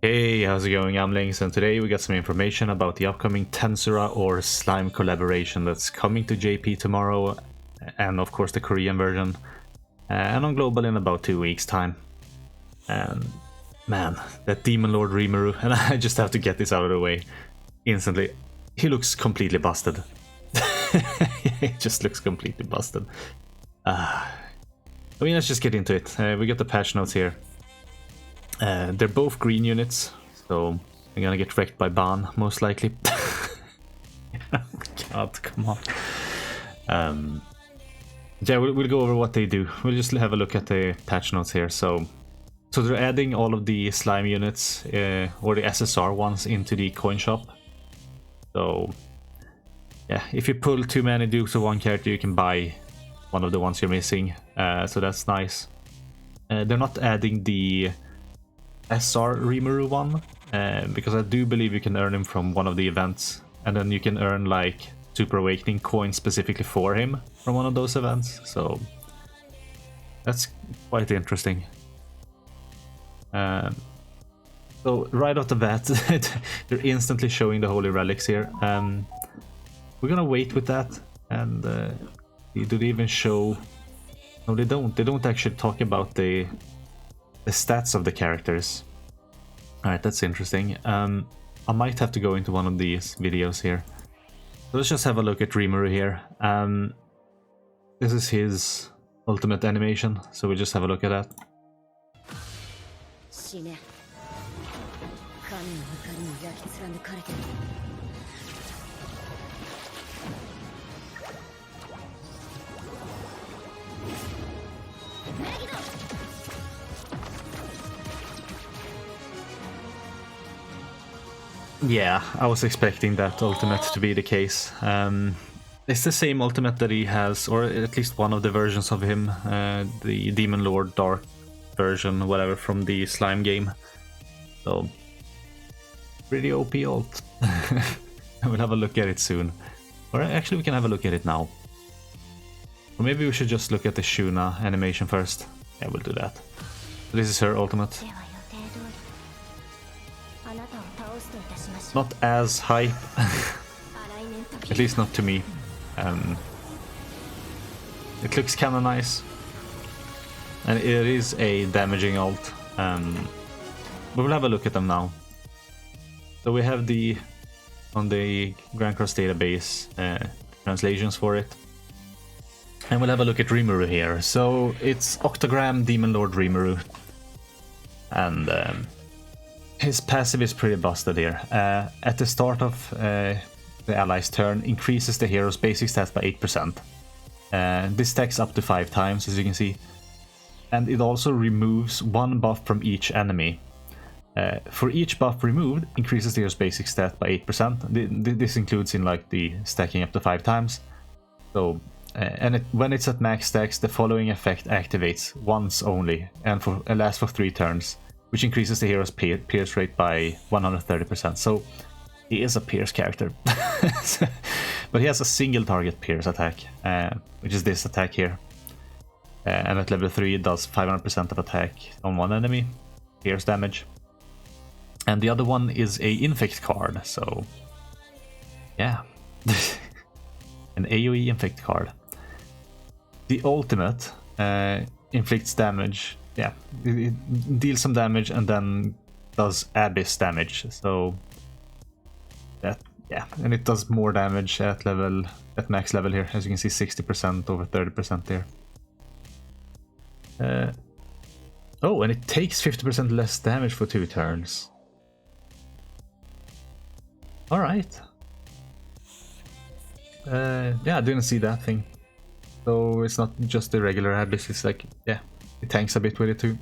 Hey, how's it going? I'm Links, and today we got some information about the upcoming Tensura or Slime collaboration that's coming to JP tomorrow, and of course the Korean version, and on Global in about 2 weeks' time. And man, that Demon Lord Rimuru, and I just have to get this out of the way instantly. He looks completely busted. He just looks completely busted. I mean, let's just get into it. We got the patch notes here. They're both green units, so I'm gonna get wrecked by Ban, most likely. Oh god, come on. Yeah, we'll go over what they do. We'll just have a look at the patch notes here. So they're adding all of the slime units, or the SSR ones, into the coin shop. So yeah, if you pull too many dukes of one character, you can buy one of the ones you're missing. So that's nice. They're not adding the SR Rimuru one, because I do believe you can earn him from one of the events, and then you can earn like Super Awakening coins specifically for him from one of those events, so that's quite interesting. So right off the bat, they're instantly showing the Holy Relics here. We're gonna wait with that, and do they even show... No, they don't. They don't actually talk about the stats of the characters. Alright, that's interesting. I might have to go into one of these videos here. So let's just have a look at Rimuru here. This is his ultimate animation, so we'll just have a look at that. Yeah, I was expecting that ultimate to be the case. It's the same ultimate that he has, or at least one of the versions of him, the Demon Lord Dark version, whatever, from the Slime game. So, pretty OP ult. We'll have a look at it soon. Or actually we can have a look at it now. Or maybe we should just look at the Shuna animation first. Yeah, we'll do that. So this is her ultimate. Not as hype, at least not to me. It looks kinda nice, and it is a damaging ult. But we'll have a look at them now. So we have on the Grand Cross database translations for it, and we'll have a look at Rimuru here. So it's Octogram Demon Lord Rimuru, and his passive is pretty busted here. At the start of the ally's turn, increases the hero's basic stats by 8%. This stacks up to 5 times, as you can see. And it also removes 1 buff from each enemy. For each buff removed, increases the hero's basic stat by 8%. This includes in like the stacking up to 5 times. So, when it's at max stacks, the following effect activates once only, and lasts for 3 turns. Which increases the hero's pierce rate by 130%. So he is a pierce character. But he has a single target pierce attack, which is this attack here. And at level 3 it does 500% of attack on one enemy, pierce damage. And the other one is a infect card, so yeah. An AoE infect card. The ultimate inflicts damage. Yeah, it deals some damage and then does abyss damage. So that, yeah, and it does more damage at max level here. As you can see, 60% over 30% there. Oh, and it takes 50% less damage for 2 turns. All right. Yeah, I didn't see that thing. So it's not just the regular abyss. It's like, yeah. It tanks a bit with it too.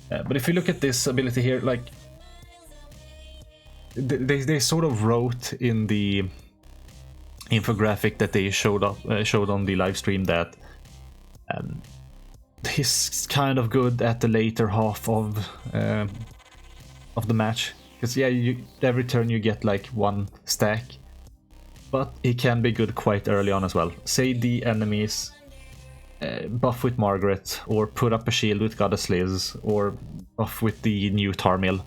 But if you look at this ability here, like they sort of wrote in the infographic that they showed on the live stream that he's kind of good at the later half of the match, because yeah, every turn you get like 1 stack, but he can be good quite early on as well. Say the enemies buff with Margaret, or put up a shield with Goddess Liz, or buff with the new Tarmil.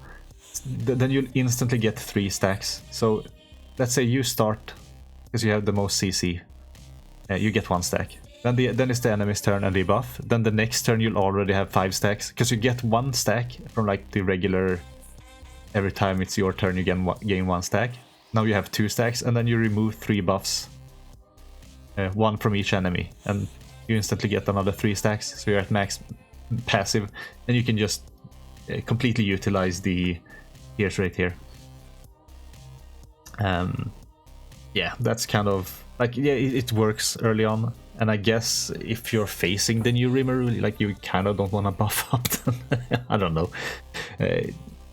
then you'll instantly get 3 stacks. So let's say you start, because you have the most CC, you get 1 stack. Then it's the enemy's turn and debuff. Then the next turn you'll already have 5 stacks, because you get 1 stack from like the regular, every time it's your turn you gain 1 stack. Now you have 2 stacks, and then you remove 3 buffs. 1 from each enemy, and you instantly get another 3 stacks, so you're at max passive, and you can just completely utilize the pierce rate here. Yeah, that's kind of like, yeah, it works early on, and I guess if you're facing the new Rimuru, like, you kind of don't want to buff up them. I don't know.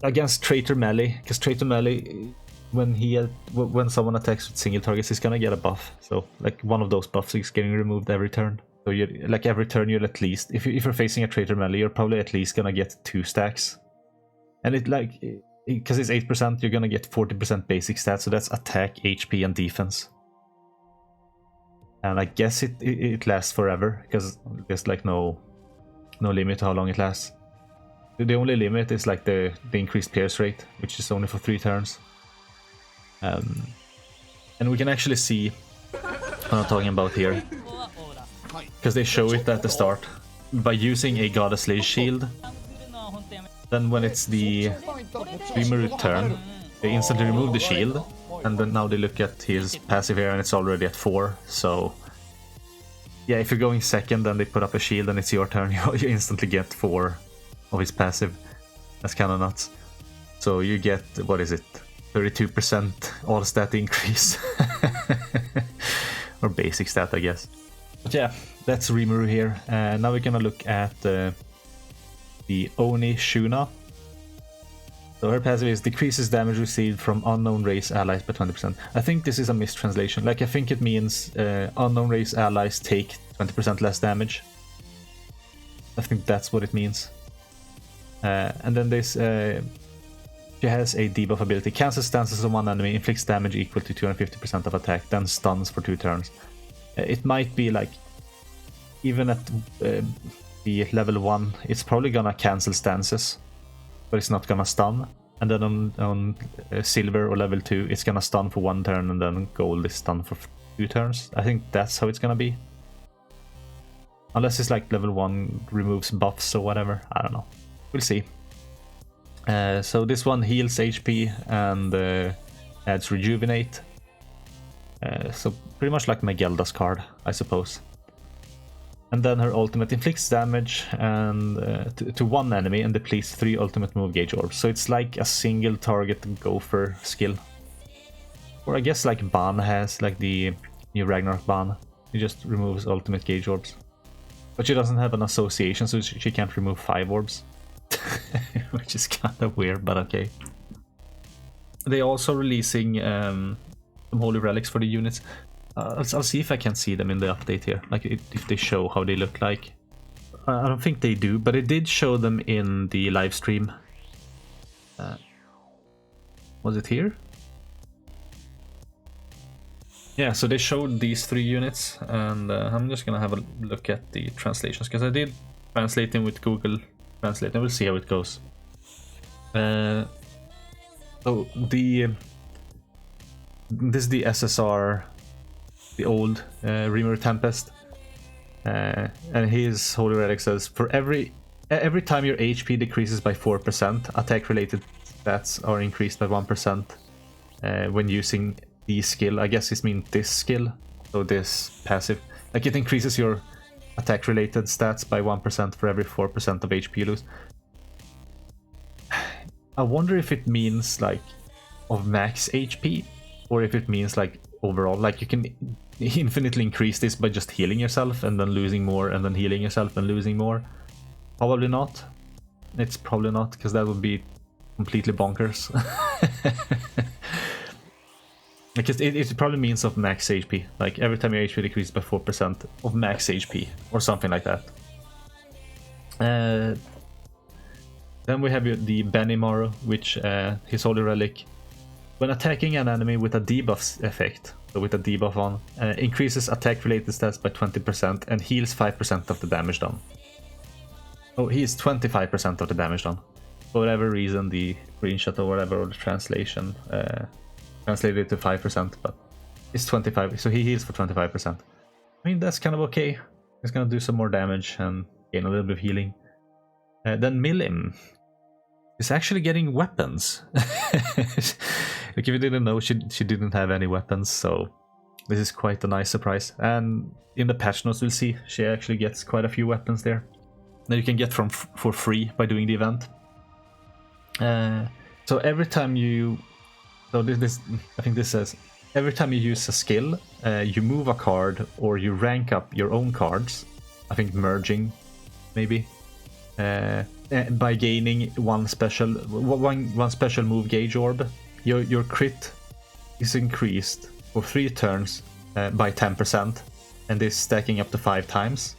Against Traitor Melee, because Traitor Melee, when someone attacks with single targets, he's gonna get a buff. So like one of those buffs is getting removed every turn. So you like every turn you'll at least, if you're facing a Traitor Melee, you're probably at least gonna get 2 stacks. And it like, because it's 8%, you're gonna get 40% basic stats. So that's attack, HP, and defense. And I guess it lasts forever, because there's like no limit to how long it lasts. The only limit is like the increased pierce rate, which is only for 3 turns. And we can actually see what I'm talking about here, because they show it at the start. By using a Goddess Lay shield, then when it's the Rimuru turn, they instantly remove the shield, and then now they look at his passive here and it's already at 4. So yeah, if you're going second, then they put up a shield and it's your turn, you instantly get 4 of his passive. That's kind of nuts. So you get, what is it, 32% all stat increase. Or basic stat, I guess. But yeah, that's Rimuru here. Now we're gonna look at the Oni Shuna. So her passive is decreases damage received from unknown race allies by 20%. I think this is a mistranslation. Like, I think it means unknown race allies take 20% less damage. I think that's what it means. And then this, she has a debuff ability. Cancels stances on one enemy, inflicts damage equal to 250% of attack, then stuns for 2 turns. It might be like, even at the level 1, it's probably gonna cancel stances, but it's not gonna stun. And then on silver or level 2, it's gonna stun for 1 turn, and then gold is stun for 2 turns. I think that's how it's gonna be. Unless it's like level 1 removes buffs or whatever. I don't know. We'll see. So this one heals HP and adds Rejuvenate. So pretty much like Magelda's card, I suppose. And then her ultimate inflicts damage and to one enemy and depletes 3 ultimate move gauge orbs. So it's like a single target gopher skill. Or I guess like Ban has, like the new Ragnarok Ban. He just removes ultimate gauge orbs. But she doesn't have an association, so she can't remove 5 orbs. Which is kind of weird, but okay. They're also releasing some holy relics for the units. I'll see if I can see them in the update here, like if they show how they look like. I don't think they do, but it did show them in the live stream. Was it here? Yeah, so they showed these 3 units, and I'm just gonna have a look at the translations, because I did translate them with Google Translate, and we'll see how it goes. So this is the SSR, the old Rimuru Tempest, and his Holy Relic says, for every time your HP decreases by 4%, attack related stats are increased by 1% when using the skill. I guess this means this skill, so this passive. Like, it increases your attack related stats by 1% for every 4% of HP you lose. I wonder if it means like of max HP, or if it means like overall, like you can infinitely increase this by just healing yourself and then losing more, and then healing yourself and losing more. Probably not. It's probably not, because that would be completely bonkers. Because it probably means of max HP, like every time your HP decreases by 4% of max HP, or something like that. Then we have the Benimaru, which his Holy Relic, when attacking an enemy with a debuff effect, so with a debuff on, increases attack related stats by 20% and heals 5% of the damage done. Oh, he is 25% of the damage done. for whatever reason, the screenshot or whatever, or the translation, translated it to 5%, but it's 25, so he heals for 25%. I mean, that's kind of okay. He's gonna do some more damage and gain a little bit of healing. Then Milim is actually getting weapons. Like, if you didn't know, she didn't have any weapons, so this is quite a nice surprise. And in the patch notes, we'll see she actually gets quite a few weapons there that you can get for free by doing the event. So every time you, so this I think this says every time you use a skill, you move a card or you rank up your own cards. I think merging, maybe. By gaining one special move gauge orb, your crit is increased for 3 turns by 10%, and this stacking up to 5 times.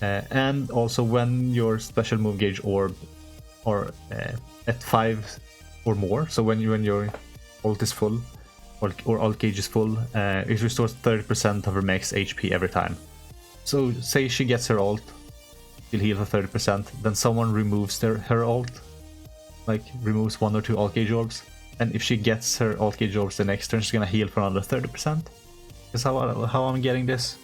And also when your special move gauge orb or at 5 or more, so when your ult is full or ult gauge is full, it restores 30% of her max HP every time. So say she gets her ult, she'll heal for 30%, then someone removes her ult, like removes 1 or 2 ult gauge orbs, and if she gets her ult gauge orbs the next turn, she's gonna heal for another 30%. That's how I'm getting this.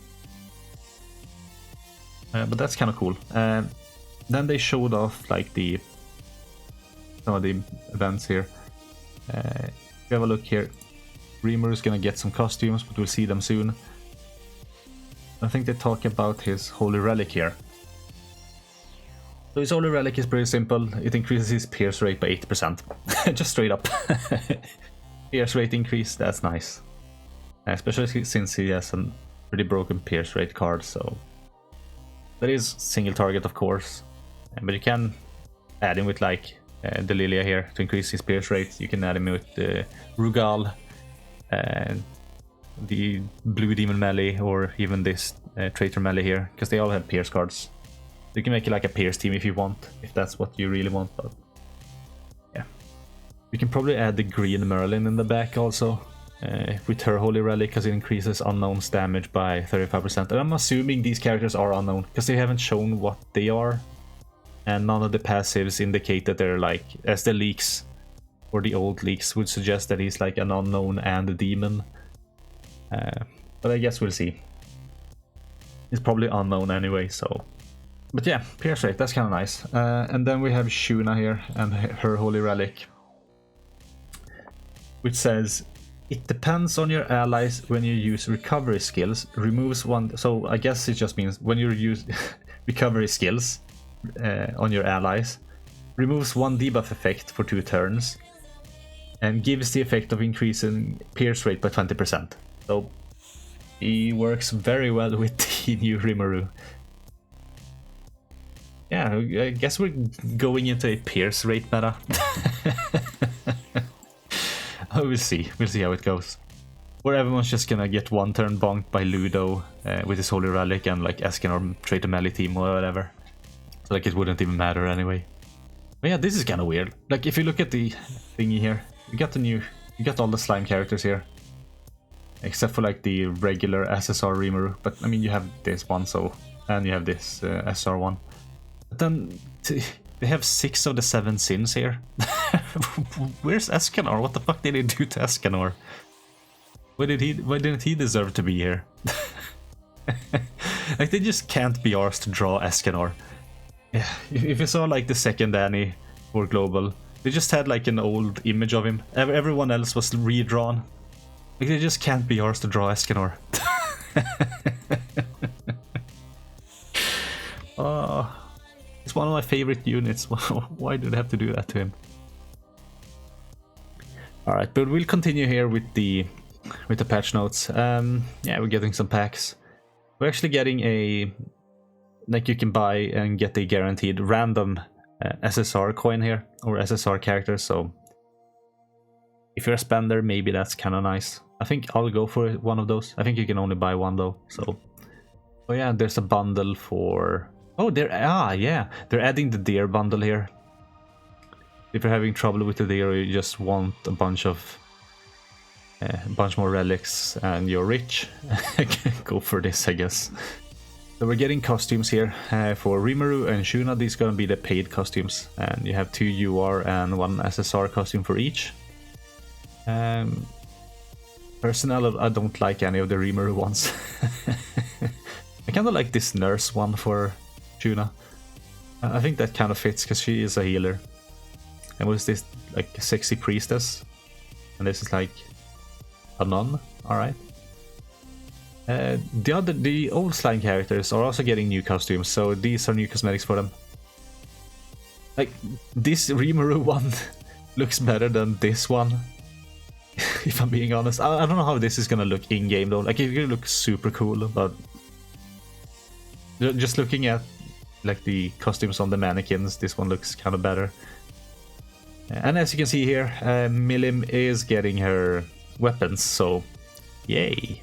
But that's kind of cool. Then they showed off like some of the events here. If you have a look here, Rimuru is gonna get some costumes, but we'll see them soon. I think they talk about his Holy Relic here. So his Holy Relic is pretty simple. It increases his pierce rate by 8%. Just straight up. Pierce rate increase, that's nice. Especially since he has a pretty broken pierce rate card, so... That is single target, of course. But you can add him with like Delilia here to increase his pierce rate. You can add him with Rugal, the Blue Demon melee, or even this Traitor melee here, because they all have pierce cards. You can make it like a pierce team if you want, if that's what you really want, but yeah. You can probably add the green Merlin in the back also, with her Holy Relic, because it increases unknown's damage by 35%. And I'm assuming these characters are unknown, because they haven't shown what they are, and none of the passives indicate that they're like, as the leaks, or the old leaks would suggest that he's like an unknown and a demon. But I guess we'll see. He's probably unknown anyway, so... But yeah, pierce rate, that's kind of nice. And then we have Shuna here and her Holy Relic, which says, it depends on your allies when you use recovery skills, removes one... So I guess it just means when you use recovery skills on your allies, removes one debuff effect for 2 turns, and gives the effect of increasing pierce rate by 20%. So he works very well with the new Rimuru. Yeah, I guess we're going into a pierce rate meta. Oh, we'll see. We'll see how it goes. Or everyone's just gonna get 1 turn bonked by Ludo with his Holy Relic and like Escanor Traitor Melee team or whatever. So like it wouldn't even matter anyway. But yeah, this is kind of weird. Like if you look at the thingy here, you got all the slime characters here. Except for like the regular SSR Rimuru. But I mean, you have this one, so... And you have this SR one. But then they have 6 of the 7 sins here. Where's Escanor? What the fuck did they do to Escanor? Why didn't he deserve to be here? Like they just can't be arsed to draw Escanor. Yeah, if you saw like the second Annie for Global, they just had like an old image of him. Everyone else was redrawn. Like they just can't be arsed to draw Escanor. Oh. It's one of my favorite units. Why do they have to do that to him? Alright, but we'll continue here with the patch notes. Yeah, we're getting some packs. We're actually getting a... Like you can buy and get a guaranteed random SSR coin here, or SSR characters, so... If you're a spender, maybe that's kind of nice. I think I'll go for one of those. I think you can only buy one though, so... Oh yeah, there's a bundle for... Oh, they're adding the deer bundle here. If you're having trouble with the deer, or you just want a bunch more relics and you're rich, go for this, I guess. So we're getting costumes here for Rimuru and Shuna. These are gonna be the paid costumes, and you have 2 UR and 1 SSR costume for each. Personally, I don't like any of the Rimuru ones. I kind of like this nurse one for Shuna. I think that kind of fits because she is a healer. And what is this, like a sexy priestess? And this is like a nun. All right. The old slime characters are also getting new costumes, so these are new cosmetics for them. Like, this Rimuru one looks better than this one, if I'm being honest. I don't know how this is gonna look in-game though. Like, it's gonna look super cool, but just looking at like the costumes on the mannequins, this one looks kind of better. And as you can see here, Milim is getting her weapons, so yay.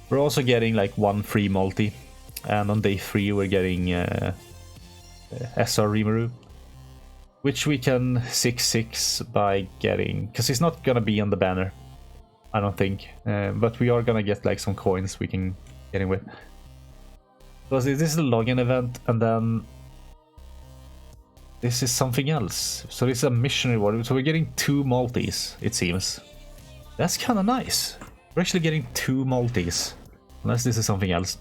We're also getting like 1 free multi, and on day 3 we're getting SR Rimuru, which we can 6-6 by getting, because it's not gonna be on the banner, I don't think, but we are gonna get like some coins we can get in with. So this is a login event, and then this is something else. So this is a mission reward, so we're getting 2 multis, it seems. That's kind of nice. We're actually getting 2 multis, unless this is something else.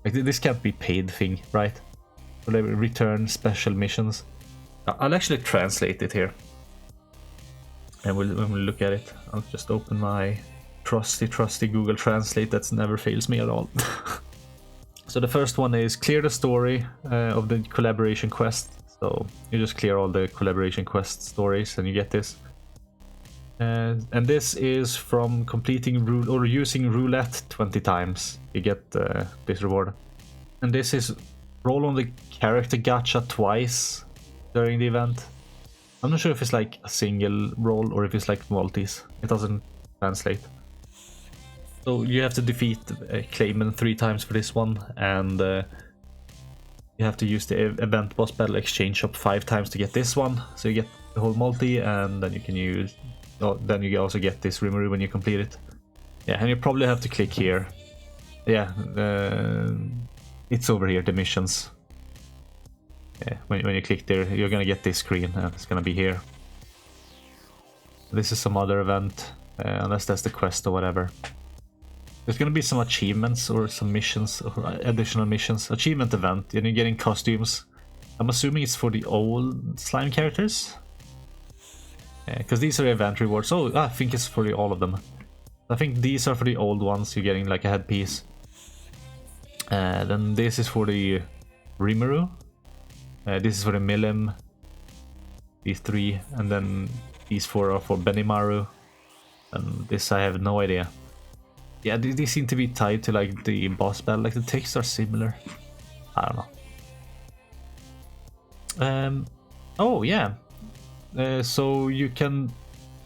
Like, this can't be paid thing, right? So they return special missions. I'll actually translate it here, and we'll look at it. I'll just open my trusty Google Translate that never fails me at all. So the first one is clear the story of the collaboration quest. So you just clear all the collaboration quest stories and you get this. And this is from completing using roulette 20 times. You get this reward. And this is roll on the character gacha twice during the event. I'm not sure if it's like a single roll or if it's like multis. It doesn't translate. So you have to defeat Clayman 3 times for this one, and you have to use the event boss battle exchange shop 5 times to get this one. So you get the whole multi, and then you can use. Then you also get this Rimuru when you complete it. Yeah, and you probably have to click here. Yeah, it's over here, the missions. Yeah, when you click there, you're gonna get this screen, and it's gonna be here. This is some other event, unless that's the quest or whatever. There's gonna be some achievements or some missions or additional missions. Achievement event, and you're getting costumes. I'm assuming it's for the old slime characters. Because these are event rewards. Oh, I think it's for all of them. I think these are for the old ones. You're getting like a headpiece. Then this is for the Rimuru. This is for the Milim. These 3, and then these 4 are for Benimaru. And this I have no idea. Yeah, these seem to be tied to like the boss battle. Like the texts are similar. I don't know. Oh yeah. So you can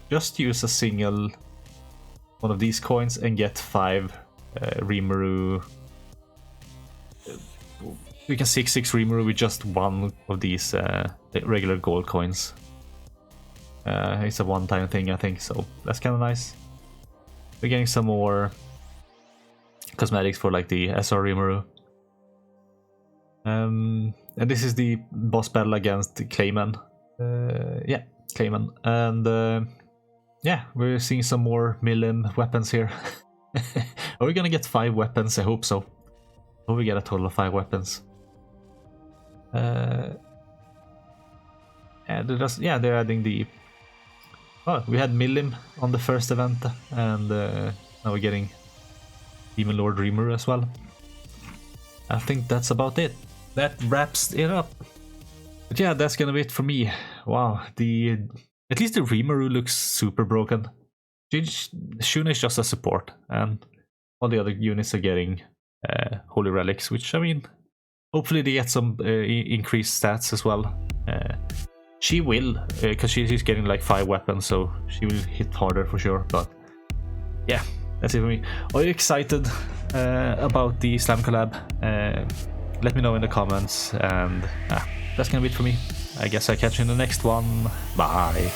just use a single one of these coins and get 5 Rimuru. You can 6-6 Rimuru with just 1 of these regular gold coins. It's a one-time thing, I think, so that's kind of nice. We're getting some more cosmetics for like the SR Rimuru. And this is the boss battle against Clayman. Yeah, Clayman. And yeah, we're seeing some more Milim weapons here. Are we gonna get 5 weapons? I hope so. Hope we get a total of 5 weapons. And they're adding the. Oh, we had Milim on the first event, and now we're getting Demon Lord Rimuru as well. I think that's about it. That wraps it up. But yeah, that's gonna be it for me. Wow, at least the Rimuru looks super broken. Shuna is just a support, and all the other units are getting Holy Relics, which, I mean, hopefully they get some increased stats as well. She will, because she's getting like 5 weapons, so she will hit harder for sure. But yeah, that's it for me. Are you excited about the Slime collab? Let me know in the comments, and that's gonna be it for me. I guess I'll catch you in the next one. Bye.